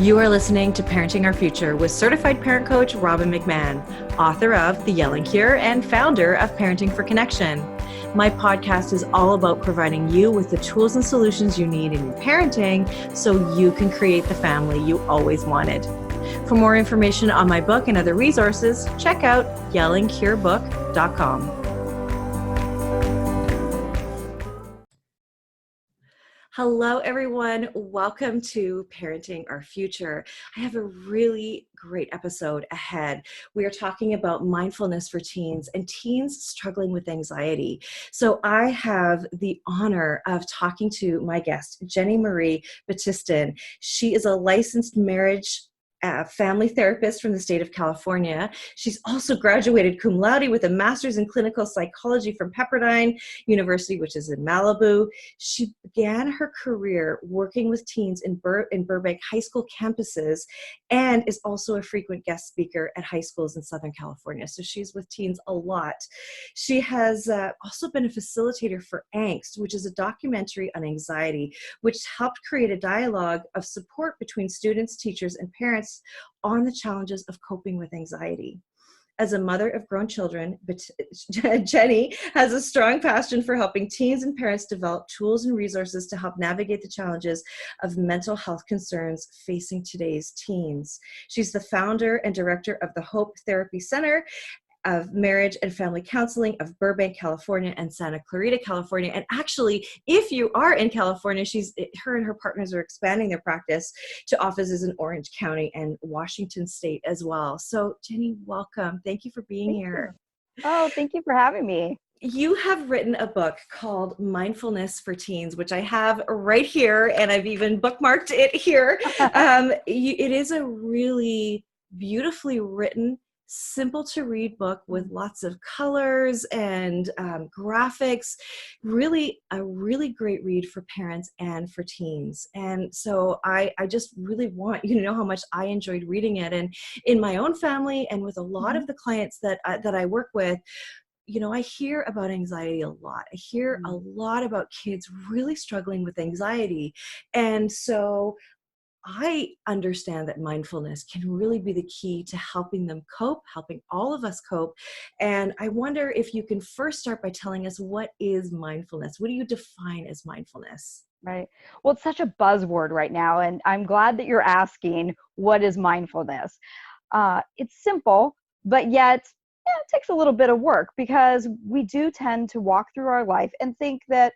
You are listening to Parenting Our Future with certified parent coach Robin McMahon, author of The Yelling Cure and founder of Parenting for Connection. My podcast is all about providing you with the tools and solutions you need in your parenting so you can create the family you always wanted. For more information on my book and other resources, check out yellingcurebook.com. Hello, everyone. Welcome to Parenting Our Future. I have a really great episode ahead. We are talking about mindfulness for teens and teens struggling with anxiety. So I have the honor of talking to my guest, Jennie Battiston. She is a licensed marriage family therapist from the state of California. She's also graduated cum laude with a master's in clinical psychology from Pepperdine University, which is in Malibu. She began her career working with teens in Burbank high school campuses and is also a frequent guest speaker at high schools in Southern California. So she's with teens a lot. She has also been a facilitator for Angst, which is a documentary on anxiety, which helped create a dialogue of support between students, teachers, and parents on the challenges of coping with anxiety. As a mother of grown children, Jennie has a strong passion for helping teens and parents develop tools and resources to help navigate the challenges of mental health concerns facing today's teens. She's the founder and director of the Hope Therapy Center of Marriage and Family Counseling of Burbank, California, and Santa Clarita, California. And actually, if you are in California, her and her partners are expanding their practice to offices in Orange County and Washington State as well. So, Jennie, welcome. Thank you for being here. Oh, thank you for having me. You have written a book called Mindfulness for Teens, which I have right here, and I've even bookmarked it here. It is a really beautifully written, simple to read book with lots of colors and graphics. Really a really great read for parents and for teens. And so I just really want you to know how much I enjoyed reading it. And in my own family and with a lot of the clients that I work with, you know, I hear about anxiety a lot. I hear a lot about kids really struggling with anxiety. And so I understand that mindfulness can really be the key to helping them cope, helping all of us cope. And I wonder if you can first start by telling us, what is mindfulness? What do you define as mindfulness? Right. Well, it's such a buzzword right now, and I'm glad that you're asking, what is mindfulness? It's simple, but yet it takes a little bit of work, because we do tend to walk through our life and think that,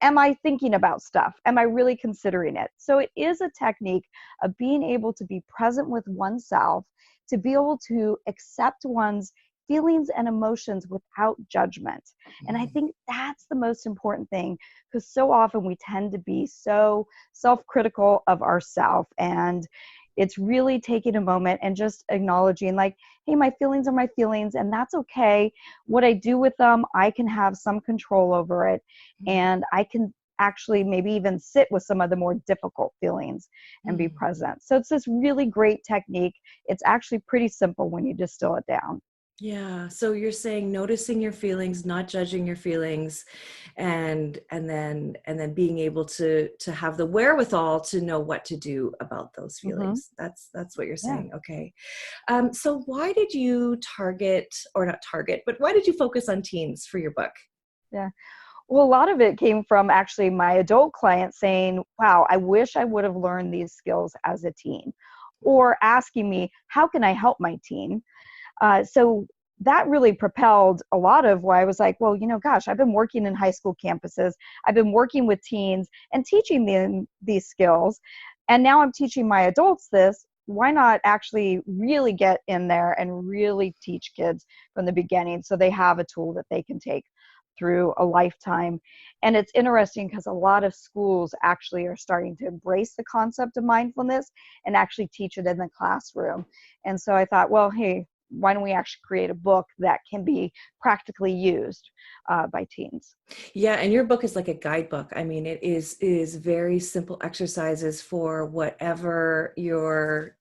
am I thinking about stuff? Am I really considering it? So it is a technique of being able to be present with oneself, to be able to accept one's feelings and emotions without judgment. And I think that's the most important thing, because so often we tend to be so self-critical of ourselves. And it's really taking a moment and just acknowledging, like, hey, my feelings are my feelings, and that's okay. What I do with them, I can have some control over it, and I can actually maybe even sit with some of the more difficult feelings and be present. So it's this really great technique. It's actually pretty simple when you distill it down. Yeah. So you're saying noticing your feelings, not judging your feelings, and then being able to have the wherewithal to know what to do about those feelings. That's what you're saying. Yeah. Okay. So why did you why did you focus on teens for your book? Yeah. Well, a lot of it came from actually my adult clients saying, wow, I wish I would have learned these skills as a teen, or asking me, how can I help my teen? So that really propelled a lot of why I was like, well, gosh, I've been working in high school campuses. I've been working with teens and teaching them these skills. And now I'm teaching my adults this. Why not actually really get in there and really teach kids from the beginning, so they have a tool that they can take through a lifetime? And it's interesting because a lot of schools actually are starting to embrace the concept of mindfulness and actually teach it in the classroom. And so I thought, well, hey, why don't we actually create a book that can be practically used by teens? Yeah, and your book is like a guidebook. I mean, it is very simple exercises for whatever your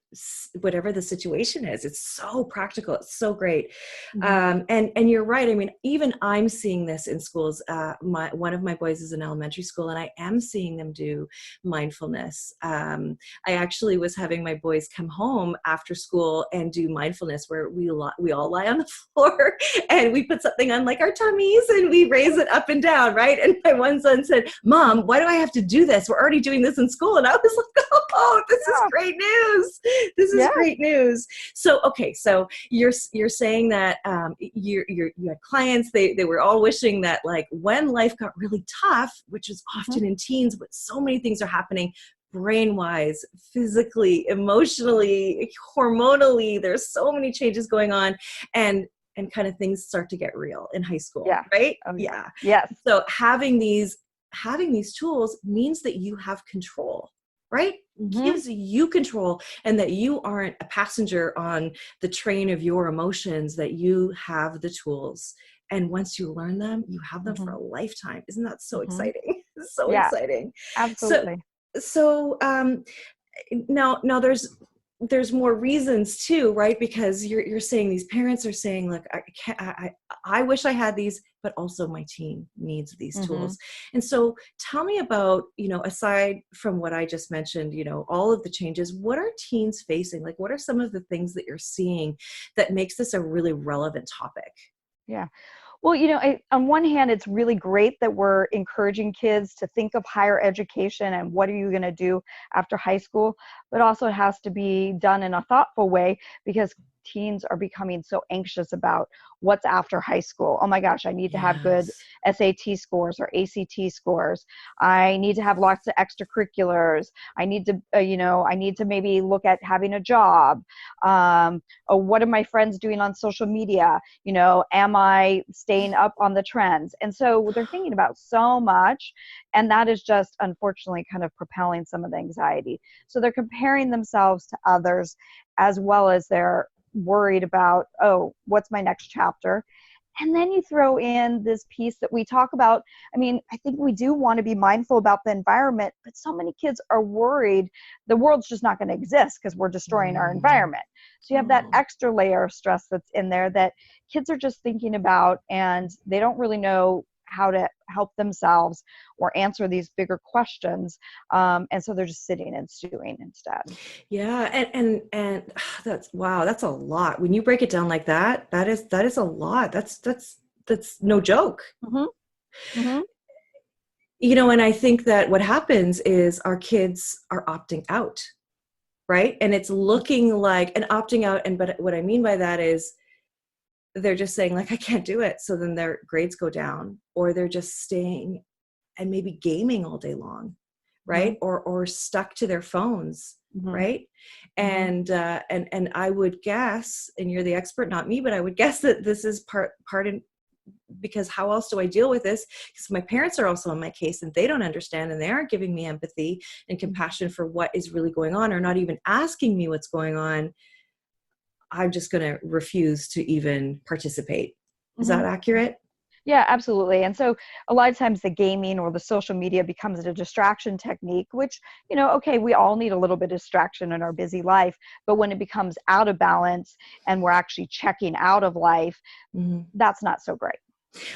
whatever the situation is. It's so practical. It's so great. Mm-hmm. And you're right. I mean, even I'm seeing this in schools. One of my boys is in elementary school, and I am seeing them do mindfulness. I actually was having my boys come home after school and do mindfulness, where we all lie on the floor and we put something on like our tummies and we raise it up and down, right? And my one son said, "Mom, why do I have to do this? We're already doing this in school." And I was like, "Oh, this is great news. This is Yeah. great news." So, okay, so you're saying that you had clients, they were all wishing that, like, when life got really tough, which is often in teens, but so many things are happening brain-wise, physically, emotionally, hormonally. There's so many changes going on, and kind of things start to get real in high school, Yeah. right? Oh, Yeah. yes. So having these tools means that you have control, right? Gives you control, and that you aren't a passenger on the train of your emotions, that you have the tools. And once you learn them, you have them for a lifetime. Isn't that so exciting? So Yeah, exciting. So, absolutely. so now there's more reasons too, right? Because you're saying these parents are saying, look, I wish I had these, but also my teen needs these tools. And so tell me about, aside from what I just mentioned, all of the changes, what are teens facing? Like, what are some of the things that you're seeing that makes this a really relevant topic? Yeah. Well, on one hand, it's really great that we're encouraging kids to think of higher education and what are you going to do after high school, but also it has to be done in a thoughtful way, because teens are becoming so anxious about what's after high school. Oh my gosh, I need to have good Yes. SAT scores or ACT scores. I need to have lots of extracurriculars. I need to, I need to maybe look at having a job. Or what are my friends doing on social media? Am I staying up on the trends? And so they're thinking about so much, and that is just unfortunately kind of propelling some of the anxiety. So they're comparing themselves to others, as well as they're worried about, oh, what's my next chapter? And then you throw in this piece that we talk about. I mean, I think we do want to be mindful about the environment, but so many kids are worried the world's just not going to exist because we're destroying our environment. So you have that extra layer of stress that's in there that kids are just thinking about, and they don't really know how to help themselves or answer these bigger questions. And so they're just sitting and stewing instead. Yeah. And that's, wow, that's a lot. When you break it down like that, that is a lot. That's no joke. Mm-hmm. Mm-hmm. And I think that what happens is our kids are opting out, right? And it's looking like an opting out. But what I mean by that is they're just saying, like, I can't do it. So then their grades go down, or they're just staying and maybe gaming all day long, Mm-hmm. right? Or stuck to their phones, Mm-hmm. right? Mm-hmm. And I would guess, and you're the expert, not me, but I would guess that this is part in, because how else do I deal with this? Because my parents are also on my case, and they don't understand, and they aren't giving me empathy and compassion for what is really going on, or not even asking me what's going on. I'm just going to refuse to even participate. Is Mm-hmm. that accurate? Yeah, absolutely. And so a lot of times the gaming or the social media becomes a distraction technique, which, okay, we all need a little bit of distraction in our busy life. But when it becomes out of balance and we're actually checking out of life, that's not so great.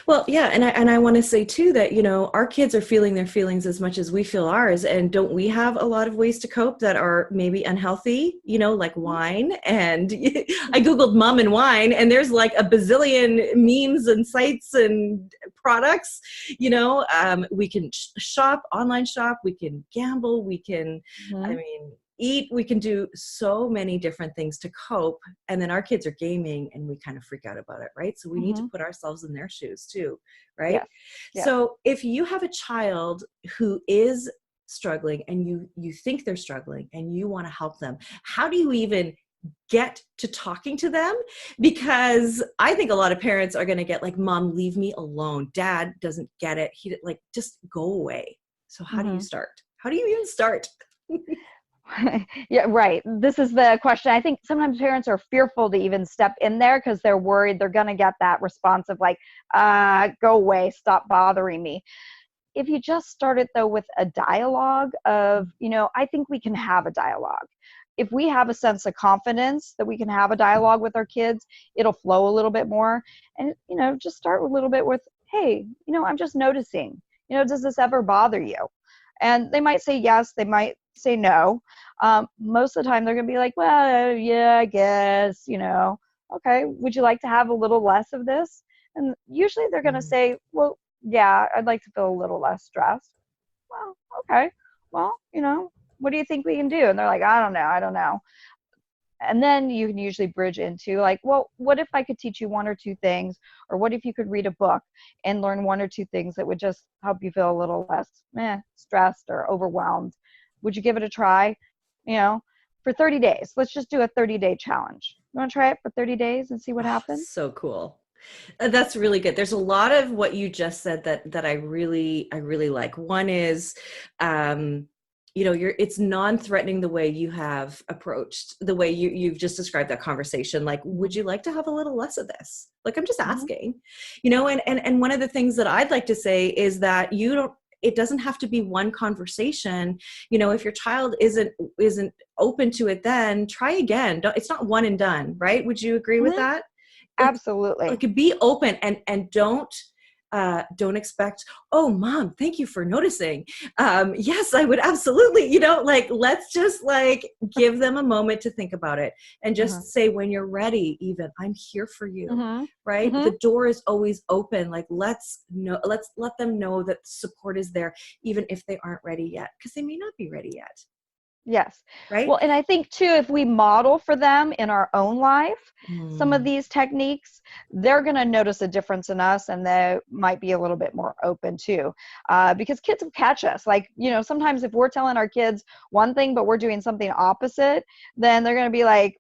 Well, yeah, and I want to say too that, our kids are feeling their feelings as much as we feel ours, and don't we have a lot of ways to cope that are maybe unhealthy, like wine? And I googled mom and wine, and there's like a bazillion memes and sites and products. We can shop, online shop, we can gamble, we can, I Mm-hmm. mean, eat, we can do so many different things to cope. And then our kids are gaming, and we kind of freak out about it, right? So we need to Mm-hmm. put ourselves in their shoes too, right? Yes. Yes. So if you have a child who is struggling, and you think they're struggling, and you want to help them, how do you even get to talking to them? Because I think a lot of parents are going to get like, "Mom, leave me alone. Dad doesn't get it. He like, just go away." So how do you Mm-hmm. start? How do you even start? Yeah, right. This is the question. I think sometimes parents are fearful to even step in there because they're worried they're going to get that response of like, go away, stop bothering me. If you just start it though with a dialogue of, I think we can have a dialogue. if we have a sense of confidence that we can have a dialogue with our kids, it'll flow a little bit more. And, just start a little bit with, hey, I'm just noticing, does this ever bother you? And they might say yes, they might say no. Most of the time they're going to be like, well, yeah, I guess, okay, would you like to have a little less of this? And usually they're going to say, well, yeah, I'd like to feel a little less stressed. Well, okay. Well, what do you think we can do? And they're like, I don't know. And then you can usually bridge into like, well, what if I could teach you one or two things? Or what if you could read a book and learn one or two things that would just help you feel a little less stressed or overwhelmed? Would you give it a try? For 30 days. Let's just do a 30-day challenge. You want to try it for 30 days and see what happens? So cool. That's really good. There's a lot of what you just said that I really like. One is, it's non-threatening the way you have approached, the way you've just described that conversation. Like, would you like to have a little less of this? Like, I'm just asking, and one of the things that I'd like to say is that it doesn't have to be one conversation. If your child isn't open to it, then try again. It's not one and done, right? Would you agree with that? Absolutely. Like, be open and don't expect, oh, Mom, thank you for noticing. Yes, I would absolutely, let's just give them a moment to think about it and just say, when you're ready, even, I'm here for you, right? The door is always open. Like, let's let them know that support is there, even if they aren't ready yet, because they may not be ready yet. Yes. Right. Well, and I think too, if we model for them in our own life, some of these techniques, they're going to notice a difference in us, and they might be a little bit more open too, because kids will catch us. Like, sometimes if we're telling our kids one thing, but we're doing something opposite, then they're going to be like,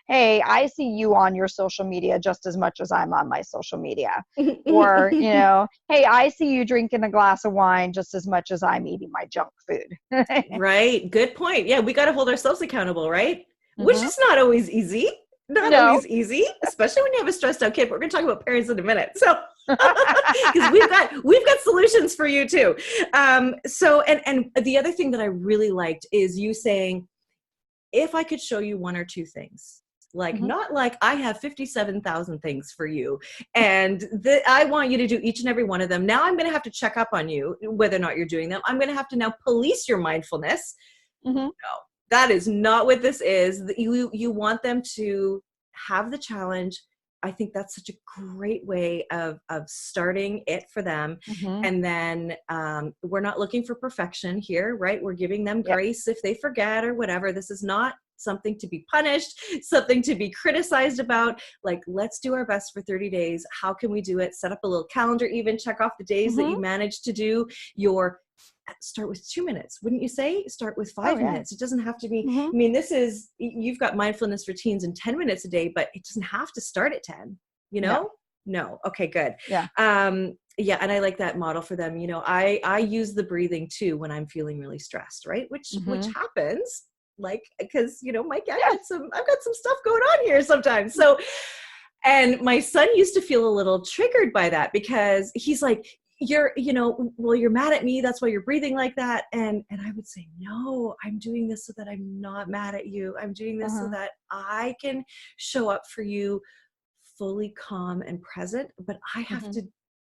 hey, I see you on your social media just as much as I'm on my social media. Or, hey, I see you drinking a glass of wine just as much as I'm eating my junk food. Right. Good point. Yeah. We got to hold ourselves accountable, right? Which is not always easy. Always easy, especially when you have a stressed out kid. We're going to talk about parents in a minute. So, because we've got solutions for you too. So, and the other thing that I really liked is you saying, if I could show you one or two things, not like I have 57,000 things for you and I want you to do each and every one of them. Now I'm going to have to check up on you, whether or not you're doing them. I'm going to have to now police your mindfulness. No, that is not what this is. You want them to have the challenge. I think that's such a great way of starting it for them. And then we're not looking for perfection here, right? We're giving them grace if they forget or whatever. This is not something to be punished, something to be criticized about. Like, let's do our best for 30 days. How can we do it? Set up a little calendar, even check off the days that you managed to do your, start with 2 minutes. Wouldn't you say? Start with 5 minutes. It doesn't have to be, I mean, you've got mindfulness routines in 10 minutes a day, but it doesn't have to start at 10, No. Okay, good. Yeah. Yeah. And I like that model for them. I use the breathing too when I'm feeling really stressed, right? Which happens, because I've got some stuff going on here sometimes. So, and my son used to feel a little triggered by that because he's like, you're mad at me. That's why you're breathing like that. And I would say, no, I'm doing this so that I'm not mad at you. I'm doing this so that I can show up for you fully calm and present, but I have to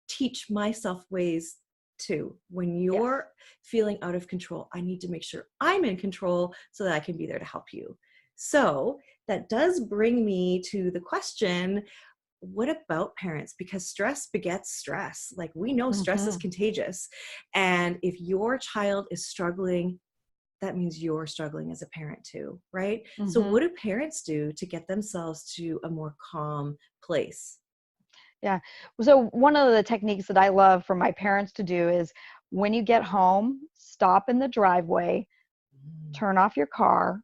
teach myself ways too. When you're feeling out of control, I need to make sure I'm in control so that I can be there to help you. So that does bring me to the question, what about parents? Because stress begets stress. Like, we know stress is contagious. And if your child is struggling, that means you're struggling as a parent too, right? So what do parents do to get themselves to a more calm place? Yeah. So one of the techniques that I love for my parents to do is, when you get home, stop in the driveway, turn off your car,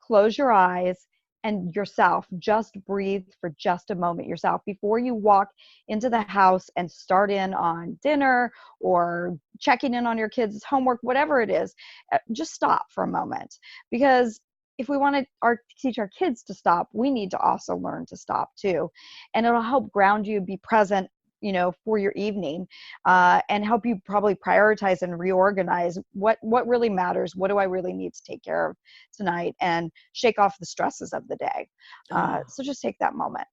close your eyes, and yourself, just breathe for just a moment yourself before you walk into the house and start in on dinner or checking in on your kids' homework, whatever it is. Just stop for a moment, because if we want to teach our kids to stop, we need to also learn to stop too. And it'll help ground you, be present for your evening, and help you probably prioritize and reorganize what really matters. What do I really need to take care of tonight, and shake off the stresses of the day. Oh. So just take that moment.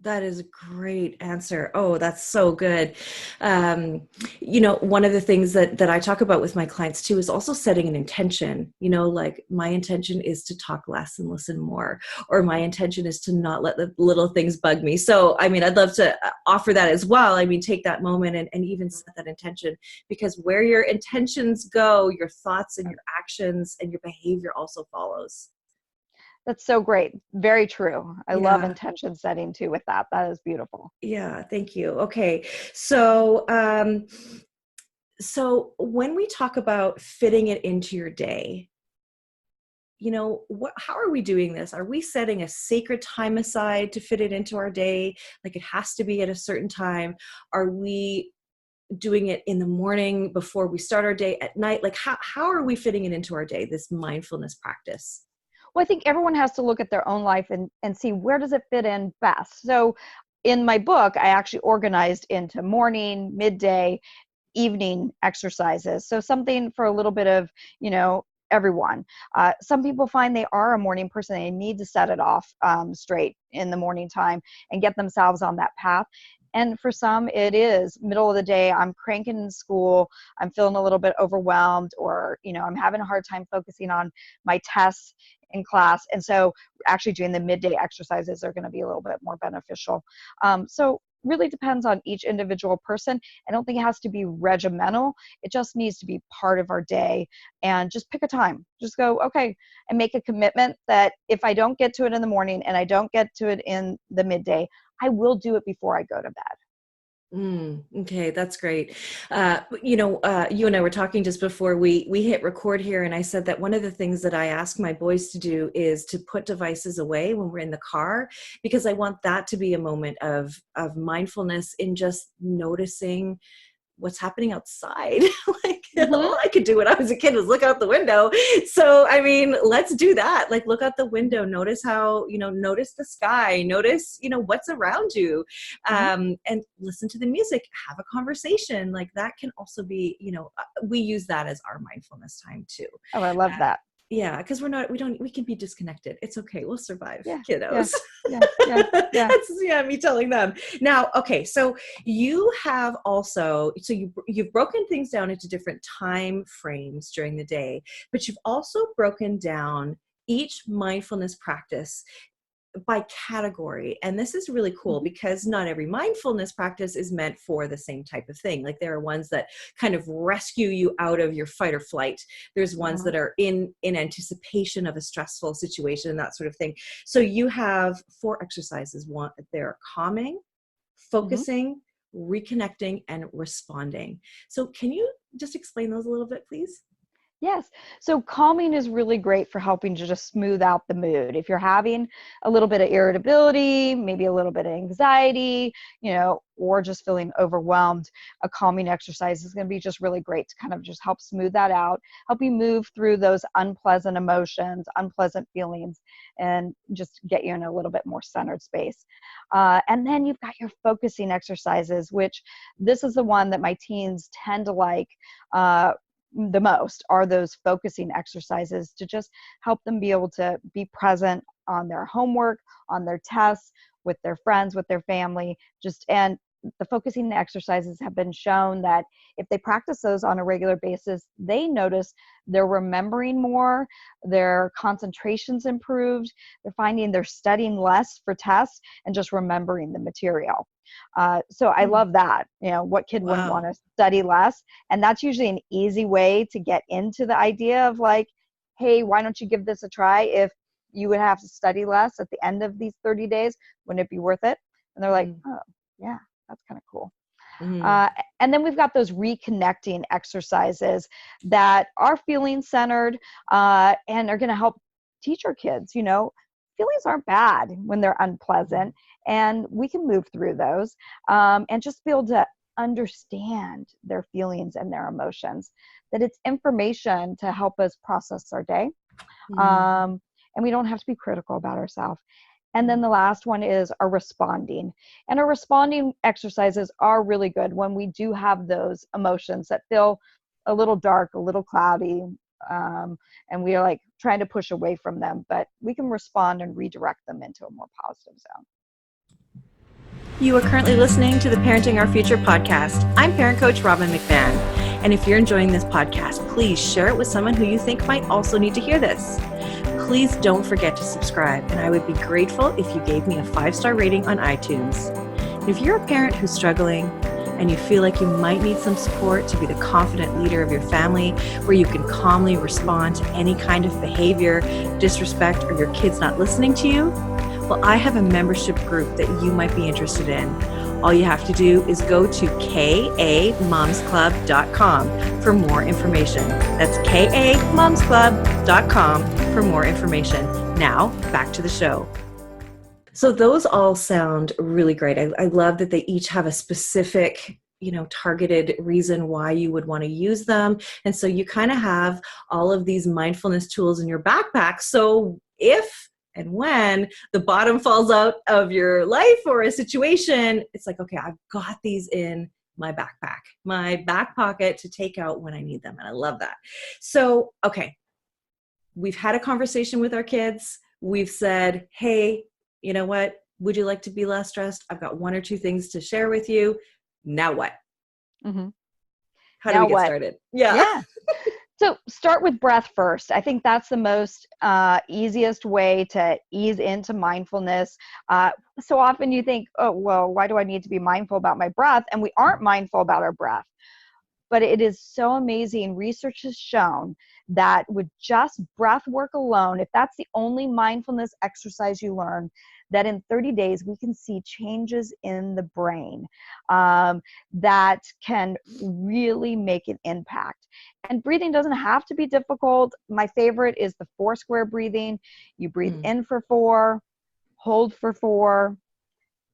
That is a great answer. Oh, that's so good. One of the things that I talk about with my clients too is also setting an intention. Like my intention is to talk less and listen more, or my intention is to not let the little things bug me. So, I mean, I'd love to offer that as well. I mean, take that moment and even set that intention, because where your intentions go, your thoughts and your actions and your behavior also follows. That's so great. Very true. I love Yeah. intention setting too with that. That is beautiful. Yeah, thank you. Okay. So when we talk about fitting it into your day, how are we doing this? Are we setting a sacred time aside to fit it into our day? Like it has to be at a certain time? Are we doing it in the morning before we start our day, at night? Like how are we fitting it into our day, this mindfulness practice? Well, I think everyone has to look at their own life and see where does it fit in best. So in my book, I actually organized into morning, midday, evening exercises. So something for a little bit of, everyone. Some people find they are a morning person. They need to set it off straight in the morning time and get themselves on that path. And for some, it is middle of the day. I'm cranking in school. I'm feeling a little bit overwhelmed, or, I'm having a hard time focusing on my tests in class. And so actually doing the midday exercises are going to be a little bit more beneficial. So really depends on each individual person. I don't think it has to be regimental. It just needs to be part of our day, and just pick a time. Just go, okay, and make a commitment that if I don't get to it in the morning and I don't get to it in the midday, I will do it before I go to bed. Okay, that's great. You and I were talking just before we hit record here, and I said that one of the things that I ask my boys to do is to put devices away when we're in the car, because I want that to be a moment of mindfulness in just noticing what's happening outside. Like Mm-hmm. all I could do when I was a kid was look out the window. So, I mean, let's do that. Like look out the window, notice how, notice the sky, notice, what's around you, Mm-hmm. and listen to the music, have a conversation. Like that can also be, we use that as our mindfulness time too. Oh, I love that. Yeah, because we can be disconnected. It's okay. We'll survive, Yeah, yeah, kiddos. yeah, yeah, yeah. That's, yeah, me telling them. Now, okay, so you have also, so you've broken things down into different time frames during the day, but you've also broken down each mindfulness practice by category. And this is really cool Mm-hmm. because not every mindfulness practice is meant for the same type of thing. Like there are ones that kind of rescue you out of your fight or flight. There's ones Mm-hmm. that are in anticipation of a stressful situation, that sort of thing. So you have 4 exercises. One, they're calming, Mm-hmm. focusing, reconnecting, and responding. So can you just explain those a little bit, please? Yes. So calming is really great for helping to just smooth out the mood. If you're having a little bit of irritability, maybe a little bit of anxiety, or just feeling overwhelmed, a calming exercise is going to be just really great to kind of just help smooth that out, help you move through those unpleasant emotions, unpleasant feelings, and just get you in a little bit more centered space. And then you've got your focusing exercises, which this is the one that my teens tend to like. The most are those focusing exercises to just help them be able to be present on their homework, on their tests, with their friends, with their family, and the focusing exercises have been shown that if they practice those on a regular basis, they notice they're remembering more, their concentration's improved, they're finding they're studying less for tests and just remembering the material. So I Hmm. love that. What kid wouldn't want Wow. to study less? And that's usually an easy way to get into the idea of like, hey, why don't you give this a try? If you would have to study less at the end of these 30 days, wouldn't it be worth it? And they're like, Mm-hmm. oh, yeah, that's kind of cool. Mm-hmm. Uh, and then we've got those reconnecting exercises that are feeling centered, and are going to help teach our kids, feelings aren't bad when they're unpleasant, and we can move through those, and just be able to understand their feelings and their emotions, that it's information to help us process our day. Mm-hmm. And we don't have to be critical about ourselves. And then the last one is our responding. And our responding exercises are really good when we do have those emotions that feel a little dark, a little cloudy, and we are like trying to push away from them, but we can respond and redirect them into a more positive zone. You are currently listening to the Parenting Our Future podcast. I'm parent coach Robin McMahon. And if you're enjoying this podcast, please share it with someone who you think might also need to hear this. Please don't forget to subscribe, and I would be grateful if you gave me a 5-star rating on iTunes. And if you're a parent who's struggling and you feel like you might need some support to be the confident leader of your family, where you can calmly respond to any kind of behavior, disrespect, or your kids not listening to you, well, I have a membership group that you might be interested in. All you have to do is go to kamomsclub.com for more information. That's kamomsclub.com for more information. Now, back to the show. So those all sound really great. I love that they each have a specific, targeted reason why you would want to use them. And so you kind of have all of these mindfulness tools in your backpack. So if and when the bottom falls out of your life or a situation, it's like, okay, I've got these in my backpack, my back pocket to take out when I need them. And I love that. So, okay, we've had a conversation with our kids. We've said, hey, you know what? Would you like to be less stressed? I've got 1 or 2 things to share with you. Now what? Mm-hmm. How do we get started? Yeah. So start with breath first. I think that's the most easiest way to ease into mindfulness. So often you think, oh, well, why do I need to be mindful about my breath? And we aren't mindful about our breath. But it is so amazing. Research has shown that with just breath work alone, if that's the only mindfulness exercise you learn, that in 30 days we can see changes in the brain that can really make an impact. And breathing doesn't have to be difficult. My favorite is the Foursquare breathing. You breathe in for 4, hold for 4,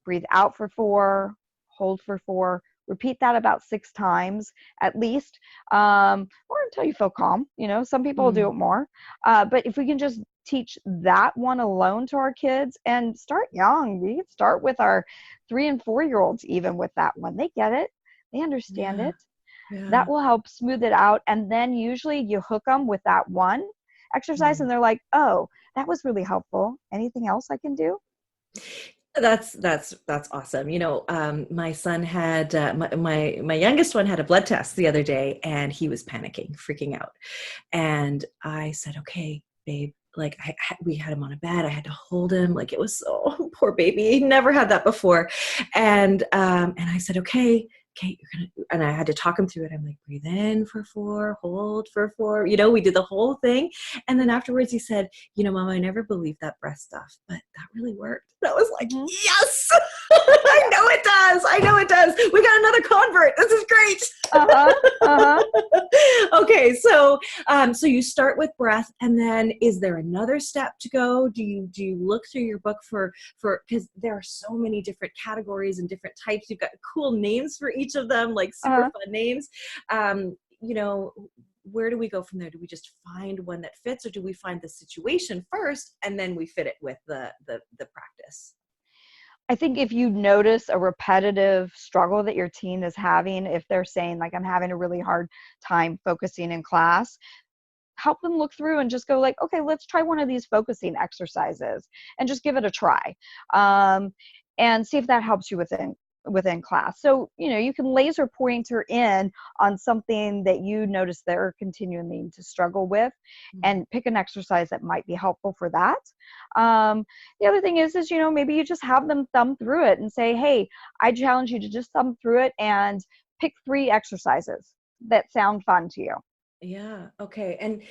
breathe out for 4, hold for 4. Repeat that about 6 times at least, or until you feel calm. Some people will do it more. But if we can just teach that one alone to our kids and start young, we can start with our 3 and 4-year-olds even with that one. They get it. They understand it. Yeah. That will help smooth it out. And then usually you hook them with that one exercise and they're like, oh, that was really helpful. Anything else I can do? That's awesome. My son had my youngest one had a blood test the other day, and he was panicking, freaking out. And I said, "Okay, babe." Like we had him on a bed. I had to hold him. Like it was so poor baby. He never had that before. And I said, "Okay, you're gonna." And I had to talk him through it. I'm like, breathe in for 4, hold for 4. We did the whole thing. And then afterwards, he said, Mom, I never believed that breath stuff, but that really worked. That was like, yes, I know it does. I know it does. We got another convert. This is great. Okay, so you start with breath, and then is there another step to go? Do you look through your book for because there are so many different categories and different types. You've got cool names for each of them, like super fun names. Where do we go from there? Do we just find one that fits, or do we find the situation first and then we fit it with the practice? I think if you notice a repetitive struggle that your teen is having, if they're saying like, I'm having a really hard time focusing in class, help them look through and just go like, okay, let's try one of these focusing exercises and just give it a try, and see if that helps you within class. So, you can laser pointer in on something that you notice they're continuing to struggle with and pick an exercise that might be helpful for that. The other thing is, maybe you just have them thumb through it and say, hey, I challenge you to just thumb through it and pick 3 exercises that sound fun to you. Yeah. Okay. And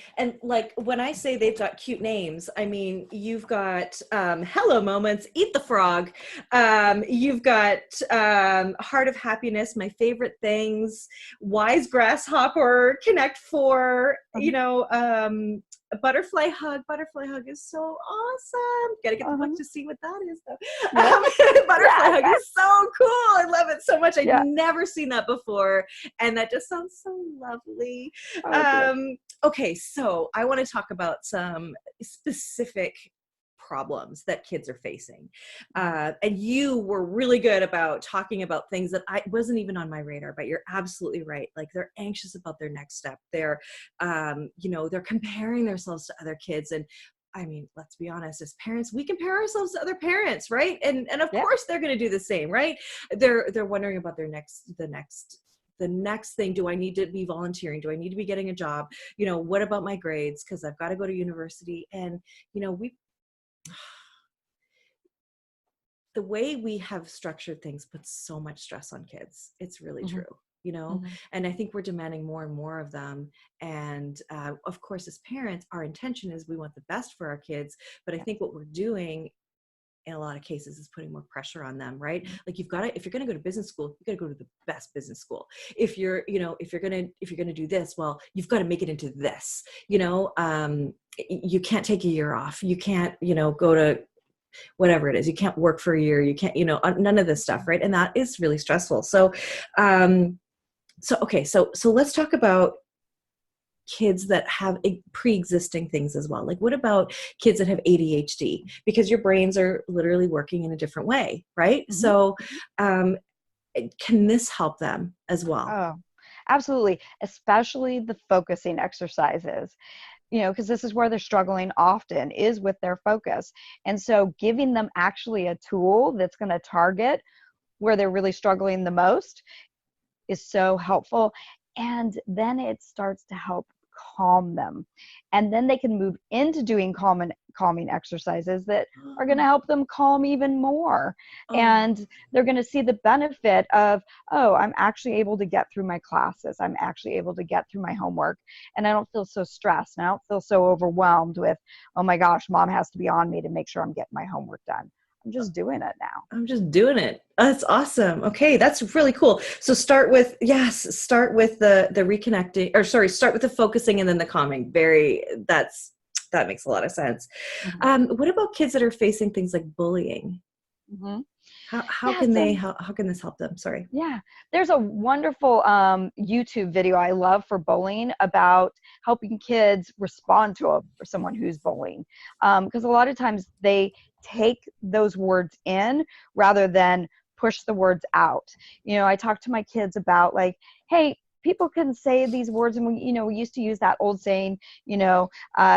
like when I say they've got cute names, I mean, you've got hello moments, eat the frog. You've got heart of happiness, my favorite things, wise grasshopper, connect 4, a butterfly hug. Butterfly hug is so awesome. Gotta get the book to see what that is though. Yeah. Butterfly hug is so cool. I love it so much. I've never seen that before. And that just sounds so lovely. Okay, so I want to talk about some specific problems that kids are facing. And you were really good about talking about things that I wasn't even on my radar, but you're absolutely right. Like they're anxious about their next step. They're, they're comparing themselves to other kids. And I mean, let's be honest, as parents, we compare ourselves to other parents, right? And of Yeah. course they're going to do the same, right? They're wondering about the next thing. Do I need to be volunteering? Do I need to be getting a job? What about my grades? Because I've got to go to university. And, the way we have structured things puts so much stress on kids. It's really Mm-hmm. true, Mm-hmm. and I think we're demanding more and more of them. And of course, as parents, our intention is we want the best for our kids. But I think what we're doing in a lot of cases is putting more pressure on them, right? Like if you're going to go to business school, you got to go to the best business school. If you're going to do this, well, you've got to make it into this, you can't take a year off. You can't, go to whatever it is. You can't work for a year. You can't, none of this stuff. Right. And that is really stressful. So, okay. So let's talk about kids that have pre-existing things as well. Like what about kids that have ADHD? Because your brains are literally working in a different way, right? Mm-hmm. So can this help them as well? Oh, absolutely. Especially the focusing exercises, because this is where they're struggling often is with their focus. And so giving them actually a tool that's going to target where they're really struggling the most is so helpful. And then it starts to help calm them. And then they can move into doing calming exercises that are going to help them calm even more. And they're going to see the benefit of, oh, I'm actually able to get through my classes. I'm actually able to get through my homework. And I don't feel so stressed. And I don't feel so overwhelmed with, oh my gosh, mom has to be on me to make sure I'm getting my homework done. I'm just doing it now. I'm just doing it. That's awesome. Okay, that's really cool. So start with the reconnecting, or sorry, start with the focusing and then the calming. That makes a lot of sense. Mm-hmm. What about kids that are facing things like bullying? Mm-hmm. How Yeah, can so how can this help them? Sorry. yeah, there's a wonderful YouTube video I love for bullying about helping kids respond to someone who's bullying. Because a lot of times they take those words in rather than push the words out. I talk to my kids about like, hey, people can say these words, and we used to use that old saying,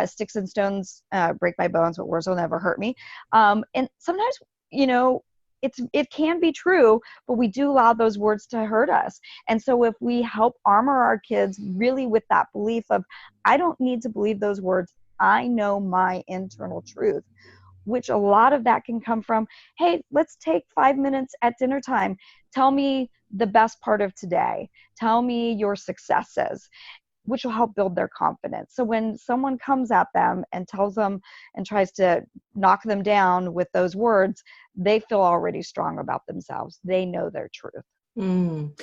sticks and stones break my bones, but words will never hurt me. And sometimes, it can be true, but we do allow those words to hurt us. And so if we help armor our kids really with that belief of, I don't need to believe those words, I know my internal truth, which a lot of that can come from, hey, let's take 5 minutes at dinner time. Tell me the best part of today. Tell me your successes, which will help build their confidence. So when someone comes at them and tells them and tries to knock them down with those words, they feel already strong about themselves. They know their truth. Oh,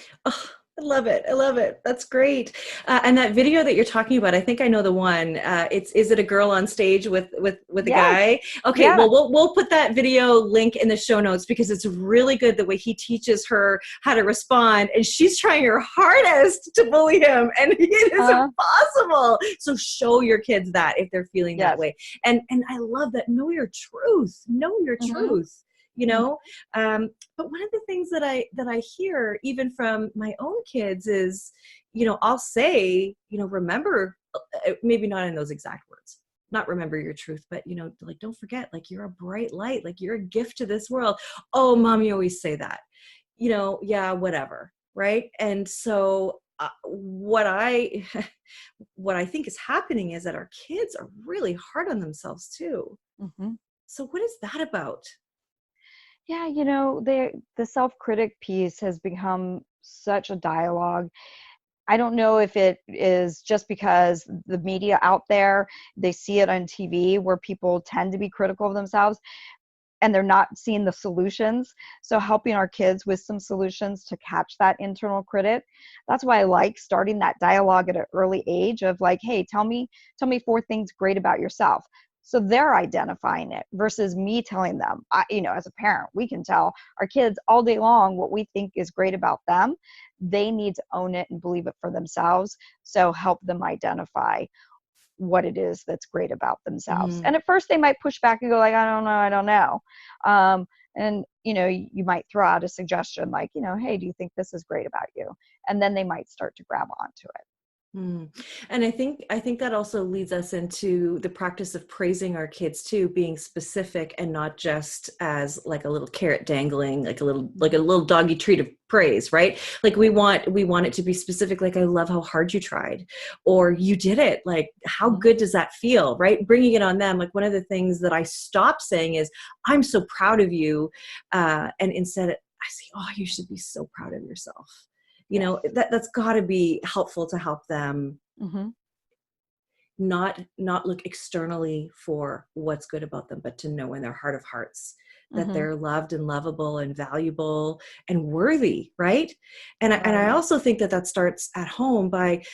I love it. I love it. That's great. And that video that you're talking about, I think I know the one. Is it a girl on stage with a Yes. guy? Okay. Yeah. Well, we'll put that video link in the show notes because it's really good the way he teaches her how to respond, and she's trying her hardest to bully him, and it is impossible. So show your kids that if they're feeling that way, and I love that. Know your truth. Know your truth. But one of the things that I hear even from my own kids is, I'll say, remember, maybe not in those exact words, not remember your truth, but, like, don't forget, like, you're a bright light, like you're a gift to this world. Oh, mom, you always say that, yeah, whatever. Right. And so what I think is happening is that our kids are really hard on themselves too. Mm-hmm. So what is that about? Yeah, the self-critic piece has become such a dialogue. I don't know if it is just because the media out there, they see it on TV where people tend to be critical of themselves and they're not seeing the solutions. So helping our kids with some solutions to catch that internal critic. That's why I like starting that dialogue at an early age of like, hey, tell me 4 things great about yourself. So they're identifying it versus me telling them. As a parent, we can tell our kids all day long what we think is great about them. They need to own it and believe it for themselves. So help them identify what it is that's great about themselves. Mm-hmm. And at first they might push back and go like, I don't know. And, you might throw out a suggestion like, hey, do you think this is great about you? And then they might start to grab onto it. Mm. And I think that also leads us into the practice of praising our kids too, being specific and not just as like a little carrot dangling, like a little doggy treat of praise, right? Like we want it to be specific. Like, I love how hard you tried, or you did it. Like, how good does that feel, right? Bringing it on them. Like, one of the things that I stopped saying is, I'm so proud of you. And instead I say, oh, you should be so proud of yourself. Yes. That's got to be helpful to help them Mm-hmm. not look externally for what's good about them, but to know in their heart of hearts that Mm-hmm. they're loved and lovable and valuable and worthy, right? And Oh, I yeah. also think that starts at home by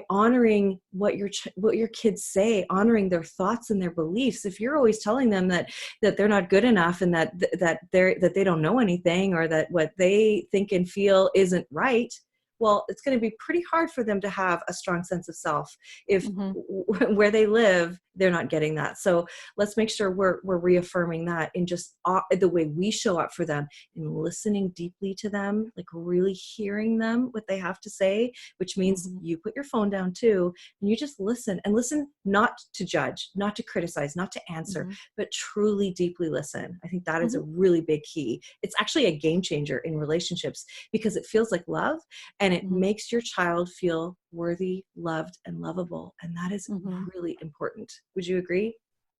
honoring what your kids say, honoring their thoughts and their beliefs. If you're always telling them that they're not good enough, and that they don't know anything, or that what they think and feel isn't right, well, it's going to be pretty hard for them to have a strong sense of self if Mm-hmm. where they live, they're not getting that. So let's make sure we're reaffirming that in just the way we show up for them, and listening deeply to them, like really hearing them, what they have to say, which means Mm-hmm. you put your phone down too, and you just listen, and listen, not to judge, not to criticize, not to answer, Mm-hmm. but truly deeply listen. I think that is Mm-hmm. a really big key. It's actually a game changer in relationships, because it feels like love, and it Mm-hmm. makes your child feel worthy, loved, and lovable. And that is Mm-hmm. really important. Would you agree?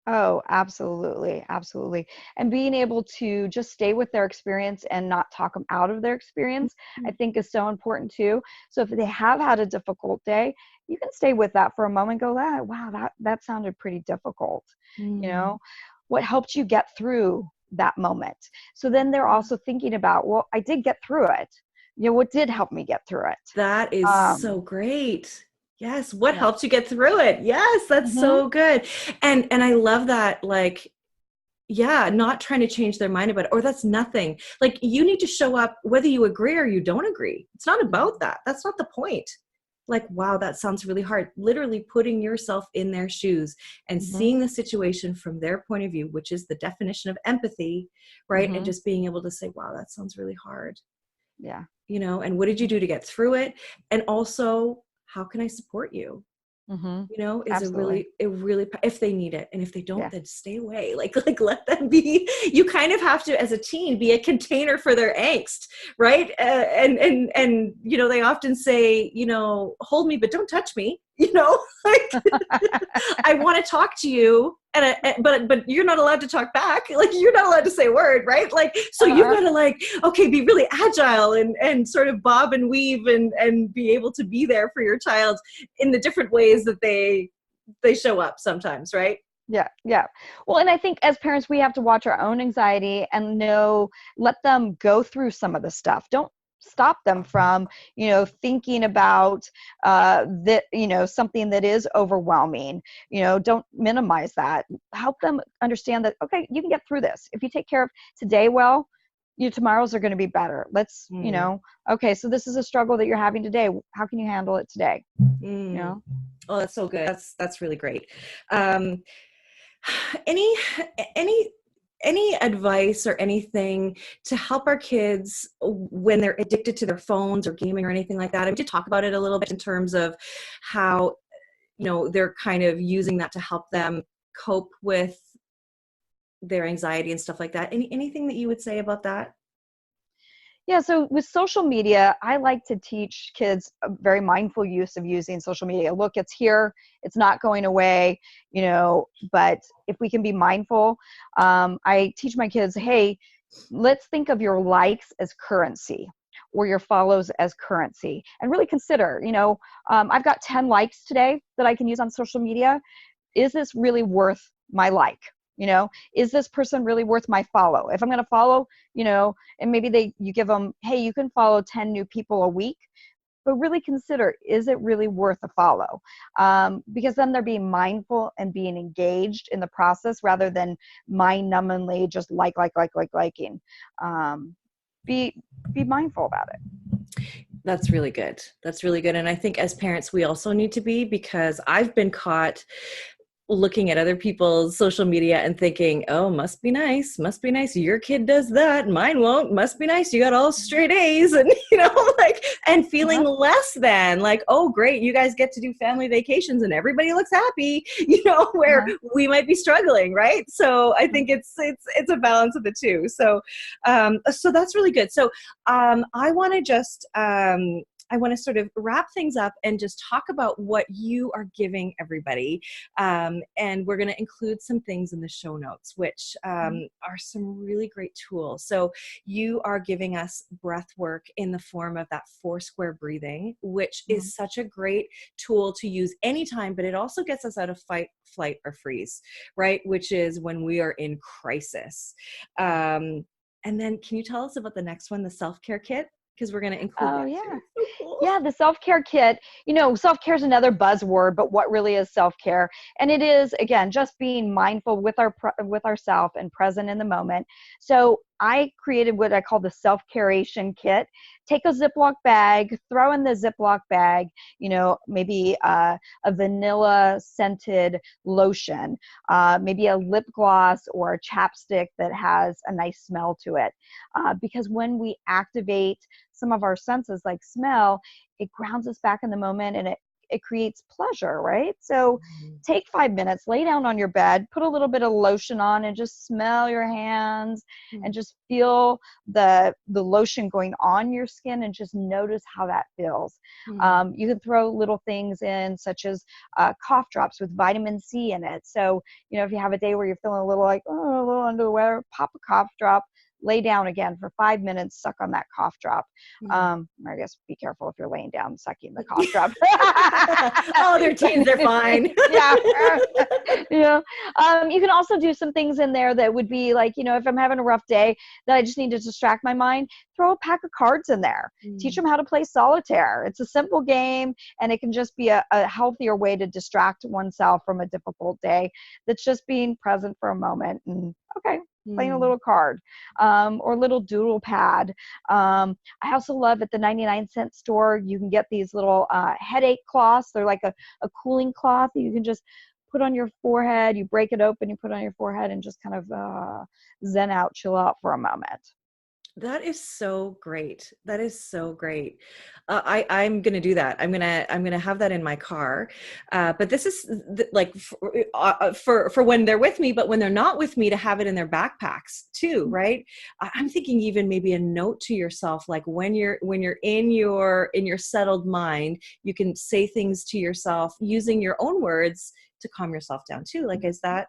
Oh, absolutely. Absolutely. And being able to just stay with their experience and not talk them out of their experience, I think is so important too. So if they have had a difficult day, you can stay with that for a moment, go, wow, that sounded pretty difficult. You Mm. know, what helped you get through that moment? So then they're also thinking about, well, I did get through it. What did help me get through it? That is so great. Yes. What Yeah. helped you get through it? Yes, that's Mm-hmm. so good. And I love that. Like, yeah, not trying to change their mind about it, or that's nothing. Like, you need to show up whether you agree or you don't agree. It's not about that. That's not the point. Like, wow, that sounds really hard. Literally putting yourself in their shoes and Mm-hmm. seeing the situation from their point of view, which is the definition of empathy, right? And Mm-hmm. just being able to say, wow, that sounds really hard. Yeah. And what did you do to get through it? And also, how can I support you? Mm-hmm. Is Absolutely. a really, if they need it. And if they don't, Yeah. then stay away. Like let them be. You kind of have to, as a teen, be a container for their angst, right? And they often say, hold me, but don't touch me, like, I want to talk to you, but you're not allowed to talk back. Like, you're not allowed to say a word, right? Like, so you've Uh-huh. got to, like, okay, be really agile and sort of bob and weave and be able to be there for your child in the different ways that they show up sometimes, right? Yeah, yeah. Well, and I think as parents, we have to watch our own anxiety and let them go through some of the stuff. Don't stop them from, thinking about that, something that is overwhelming. Don't minimize that. Help them understand that, okay, you can get through this. If you take care of today well, your tomorrows are going to be better. Let's, Mm. okay, so this is a struggle that you're having today. How can you handle it today? Mm. Oh, that's so good. That's really great. Um, any any any advice or anything to help our kids when they're addicted to their phones or gaming or anything like that? I did talk about it a little bit in terms of how they're kind of using that to help them cope with their anxiety and stuff like that. Anything that you would say about that? Yeah, so with social media, I like to teach kids a very mindful use of using social media. Look, it's here, it's not going away, but if we can be mindful, I teach my kids, hey, let's think of your likes as currency or your follows as currency, and really consider, I've got 10 likes today that I can use on social media. Is this really worth my like? Is this person really worth my follow? If I'm going to follow, and maybe you give them, hey, you can follow 10 new people a week, but really consider, is it really worth a follow? Because then they're being mindful and being engaged in the process rather than mind-numbingly just liking. Be mindful about it. That's really good. That's really good. And I think as parents, we also need to be, because I've been caught looking at other people's social media and thinking, oh, must be nice. Must be nice. Your kid does that. Mine won't. Must be nice. You got all straight A's. And, like, and feeling Uh-huh. less than like, oh, great. You guys get to do family vacations and everybody looks happy, where Uh-huh. we might be struggling. Right. So I think it's a balance of the two. So that's really good. So I want to just, I want to sort of wrap things up and just talk about what you are giving everybody. And we're going to include some things in the show notes, which are some really great tools. So you are giving us breath work in the form of that Foursquare breathing, which Mm-hmm. is such a great tool to use anytime, but it also gets us out of fight, flight, or freeze, right? Which is when we are in crisis. And then can you tell us about the next one, the self-care kit? Because we're going to include Oh, that yeah. too. So cool. Yeah, the self-care kit, self-care is another buzzword, but what really is self-care? And it is, again, just being mindful with with ourself and present in the moment. So I created what I call the Self-Care Ation Kit. Take a Ziploc bag, throw in the Ziploc bag, maybe a vanilla scented lotion, maybe a lip gloss or a chapstick that has a nice smell to it. Because when we activate some of our senses like smell, it grounds us back in the moment, and it creates pleasure, right? So take 5 minutes, lay down on your bed, put a little bit of lotion on, and just smell your hands and just feel the lotion going on your skin, and just notice how that feels. You can throw little things in, such as cough drops with vitamin C in it. So if you have a day where you're feeling a little like, oh, a little under the weather, pop a cough drop, lay down again for 5 minutes, suck on that cough drop. I guess be careful if you're laying down sucking the cough drop. Oh, they're teens, they're fine. Yeah. You can also do some things in there that would be like, if I'm having a rough day that I just need to distract my mind, throw a pack of cards in there. Teach them how to play solitaire. It's a simple game, and it can just be a healthier way to distract oneself from a difficult day. That's just being present for a moment and, okay, playing a little card, or little doodle pad. I also love at the 99-cent store, you can get these little headache cloths. They're like a cooling cloth that you can just put on your forehead. You break it open, you put it on your forehead, and just kind of zen out, chill out for a moment. That is so great. That is so great. I'm going to do that. I'm going to have that in my car. But this is like for when they're with me, but when they're not with me, to have it in their backpacks too. Right. I'm thinking even maybe a note to yourself, like when you're in your settled mind, you can say things to yourself using your own words to calm yourself down too. Like, is that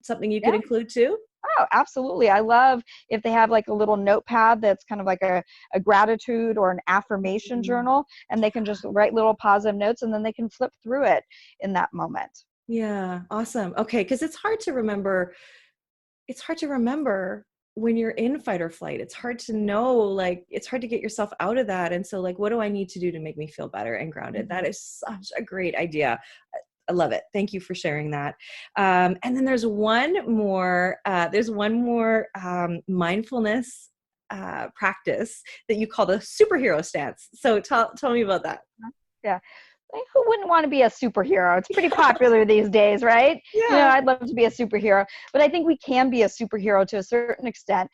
something you could Yeah. include too? Oh, absolutely. I love if they have like a little notepad that's kind of like a gratitude or an affirmation journal, and they can just write little positive notes, and then they can flip through it in that moment. Yeah, awesome. Okay, because it's hard to remember. It's hard to remember when you're in fight or flight. It's hard to know, like, it's hard to get yourself out of that. And so, like, what do I need to do to make me feel better and grounded? That is such a great idea. I love it. Thank you for sharing that. And then there's one more. Mindfulness practice that you call the superhero stance. So tell me about that. Yeah. Who wouldn't want to be a superhero? It's pretty popular these days, right? Yeah. I'd love to be a superhero, but I think we can be a superhero to a certain extent.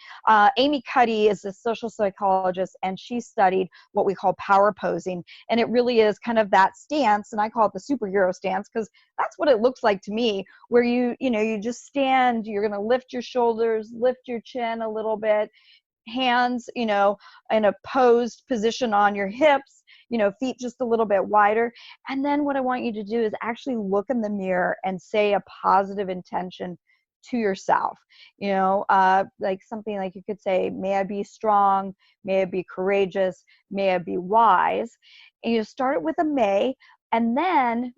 Amy Cuddy is a social psychologist, and she studied what we call power posing, and it really is kind of that stance, and I call it the superhero stance because that's what it looks like to me, where you just stand, you're going to lift your shoulders, lift your chin a little bit, hands, in a posed position on your hips, feet just a little bit wider. And then what I want you to do is actually look in the mirror and say a positive intention to yourself. Like something like you could say, may I be strong, may I be courageous, may I be wise. And you start it with a may, and then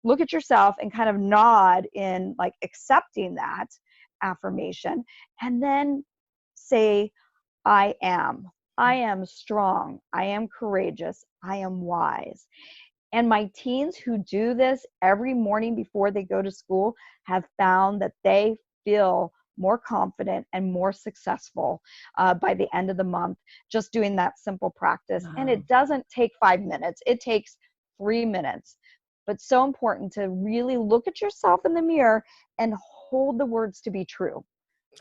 look at yourself and kind of nod in like accepting that affirmation, and then say, I am. I am strong. I am courageous. I am wise. And my teens who do this every morning before they go to school have found that they feel more confident, and more successful by the end of the month, just doing that simple practice. And it doesn't take 5 minutes, it takes 3 minutes. But so important to really look at yourself in the mirror and hold the words to be true.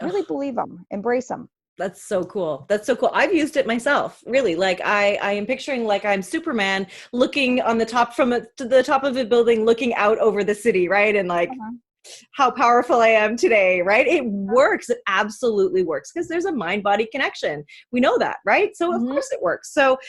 Really believe them, embrace them. That's so cool. That's so cool. I've used it myself, really. Like I am picturing like I'm Superman looking on the top to the top of a building, looking out over the city, right? And like, how powerful I am today, right? It works. It absolutely works because there's a mind-body connection. We know that, right? So of course it works. So,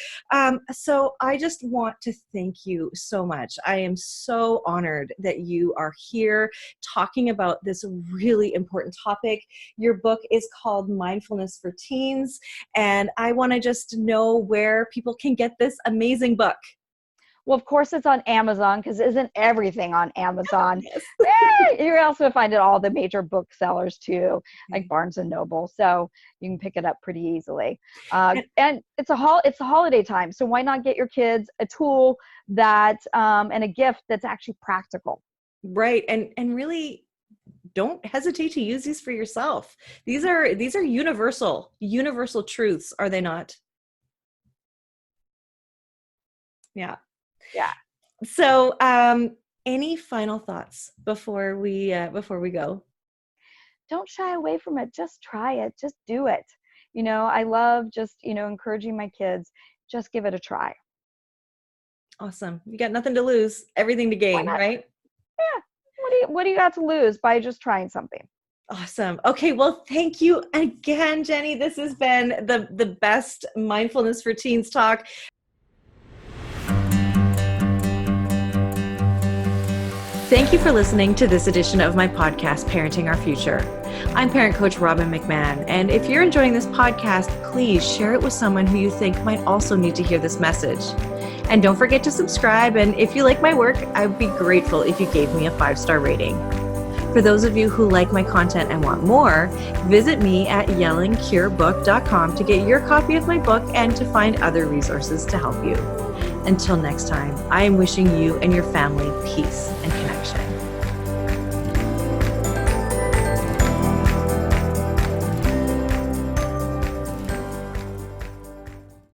so I just want to thank you so much. I am so honored that you are here talking about this really important topic. Your book is called Mindfulness for Teens, and I want to just know where people can get this amazing book. Well, of course, it's on Amazon, because isn't everything on Amazon? Yes. You also find it all the major booksellers too, like Barnes and Noble. So you can pick it up pretty easily. And it's a holiday time, so why not get your kids a tool that and a gift that's actually practical? Right, and really, don't hesitate to use these for yourself. These are universal truths, are they not? Yeah. Yeah. So, any final thoughts before we go? Don't shy away from it. Just try it. Just do it. I love just, encouraging my kids. Just give it a try. Awesome. You got nothing to lose, everything to gain, right? Yeah. What do you got to lose by just trying something? Awesome. Okay. Well, thank you again, Jennie. This has been the best Mindfulness for Teens talk. Thank you for listening to this edition of my podcast, Parenting Our Future. I'm parent coach Robin McMahon, and if you're enjoying this podcast, please share it with someone who you think might also need to hear this message. And don't forget to subscribe, and if you like my work, I would be grateful if you gave me a 5-star rating. For those of you who like my content and want more, visit me at yellingcurebook.com to get your copy of my book and to find other resources to help you. Until next time, I am wishing you and your family peace and connection.